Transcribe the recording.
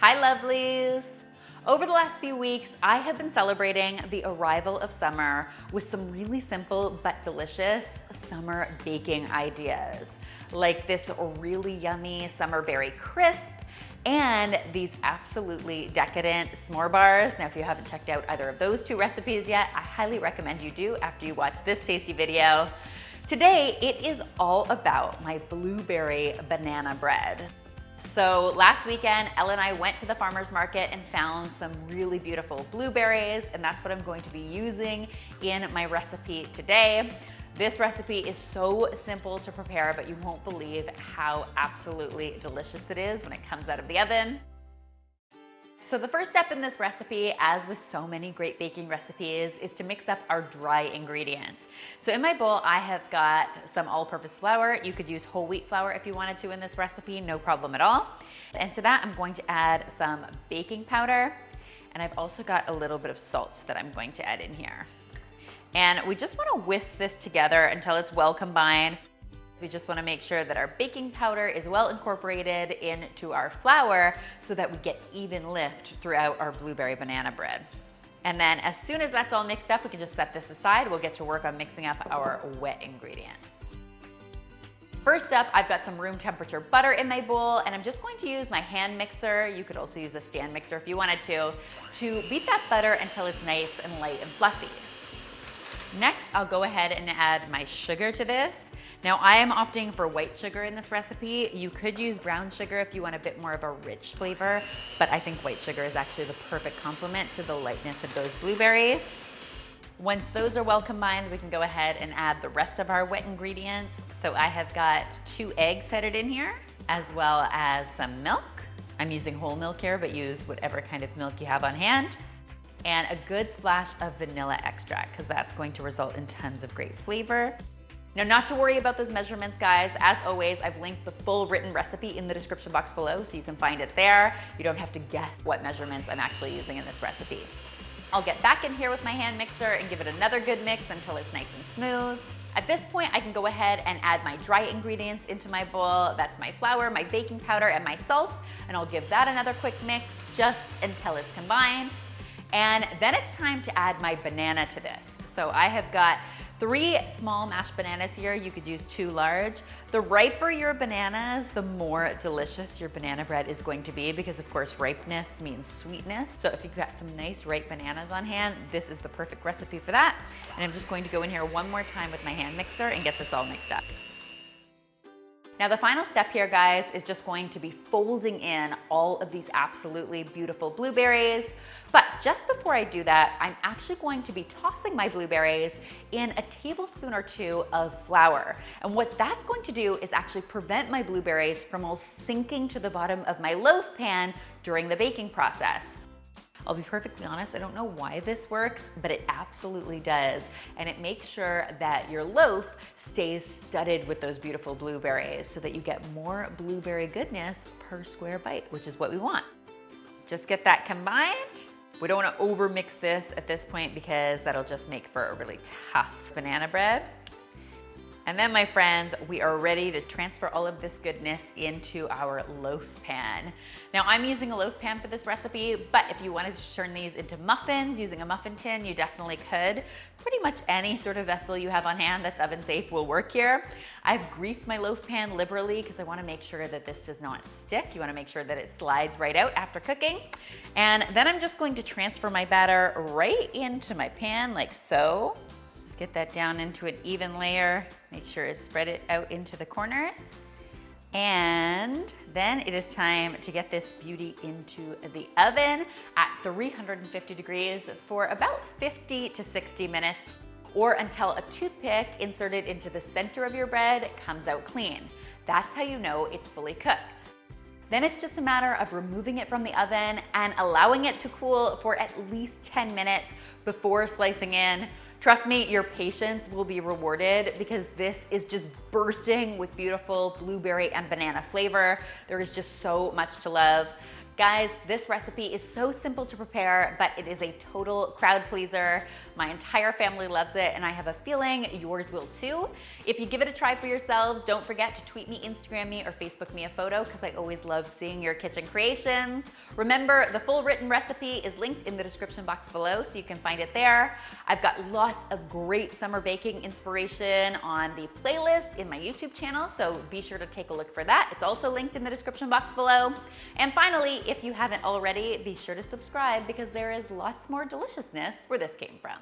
Hi lovelies! Over the last few weeks, I have been celebrating the arrival of summer with some really simple but delicious summer baking ideas. Like this really yummy summer berry crisp and these absolutely decadent s'more bars. Now, if you haven't checked out either of those two recipes yet, I highly recommend you do after you watch this tasty video. Today, it is all about my blueberry banana bread. So last weekend, Ella and I went to the farmer's market and found some really beautiful blueberries, and that's what I'm going to be using in my recipe today. This recipe is so simple to prepare, but you won't believe how absolutely delicious it is when it comes out of the oven. So the first step in this recipe, as with so many great baking recipes, is to mix up our dry ingredients. So in my bowl, I have got some all-purpose flour. You could use whole wheat flour if you wanted to in this recipe, no problem at all. And to that, I'm going to add some baking powder. And I've also got a little bit of salt that I'm going to add in here. And we just want to whisk this together until it's well combined. We just want to make sure that our baking powder is well incorporated into our flour so that we get even lift throughout our blueberry banana bread. And then as soon as that's all mixed up, we can just set this aside. We'll get to work on mixing up our wet ingredients. First up, I've got some room temperature butter in my bowl, and I'm just going to use my hand mixer. You could also use a stand mixer if you wanted to beat that butter until it's nice and light and fluffy. Next, I'll go ahead and add my sugar to this. Now, I am opting for white sugar in this recipe. You could use brown sugar if you want a bit more of a rich flavor, but I think white sugar is actually the perfect complement to the lightness of those blueberries. Once those are well combined, we can go ahead and add the rest of our wet ingredients. So I have got 2 eggs headed in here, as well as some milk. I'm using whole milk here, but use whatever kind of milk you have on hand. And a good splash of vanilla extract, because that's going to result in tons of great flavor. Now, not to worry about those measurements, guys. As always, I've linked the full written recipe in the description box below, so you can find it there. You don't have to guess what measurements I'm actually using in this recipe. I'll get back in here with my hand mixer and give it another good mix until it's nice and smooth. At this point, I can go ahead and add my dry ingredients into my bowl. That's my flour, my baking powder, and my salt. And I'll give that another quick mix just until it's combined. And then it's time to add my banana to this. So I have got 3 small mashed bananas here. You could use 2 large. The riper your bananas, the more delicious your banana bread is going to be, because of course ripeness means sweetness. So if you've got some nice ripe bananas on hand, this is the perfect recipe for that. And I'm just going to go in here one more time with my hand mixer and get this all mixed up. Now, the final step here, guys, is just going to be folding in all of these absolutely beautiful blueberries. But just before I do that, I'm actually going to be tossing my blueberries in a tablespoon or 2 of flour. And what that's going to do is actually prevent my blueberries from all sinking to the bottom of my loaf pan during the baking process. I'll be perfectly honest, I don't know why this works, but it absolutely does. And it makes sure that your loaf stays studded with those beautiful blueberries so that you get more blueberry goodness per square bite, which is what we want. Just get that combined. We don't want to overmix this at this point because that'll just make for a really tough banana bread. And then, my friends, we are ready to transfer all of this goodness into our loaf pan. Now, I'm using a loaf pan for this recipe, but if you wanted to turn these into muffins using a muffin tin, you definitely could. Pretty much any sort of vessel you have on hand that's oven safe will work here. I've greased my loaf pan liberally because I want to make sure that this does not stick. You want to make sure that it slides right out after cooking. And then I'm just going to transfer my batter right into my pan like so. Just get that down into an even layer. Make sure to spread it out into the corners. And then it is time to get this beauty into the oven at 350 degrees for about 50 to 60 minutes, or until a toothpick inserted into the center of your bread comes out clean. That's how you know it's fully cooked. Then it's just a matter of removing it from the oven and allowing it to cool for at least 10 minutes before slicing in. Trust me, your patience will be rewarded because this is just bursting with beautiful blueberry and banana flavor. There is just so much to love. Guys, this recipe is so simple to prepare, but it is a total crowd pleaser. My entire family loves it, and I have a feeling yours will too. If you give it a try for yourselves, don't forget to tweet me, Instagram me, or Facebook me a photo, because I always love seeing your kitchen creations. Remember, the full written recipe is linked in the description box below, so you can find it there. I've got lots of great summer baking inspiration on the playlist in my YouTube channel, so be sure to take a look for that. It's also linked in the description box below. And finally, if you haven't already, be sure to subscribe because there is lots more deliciousness where this came from.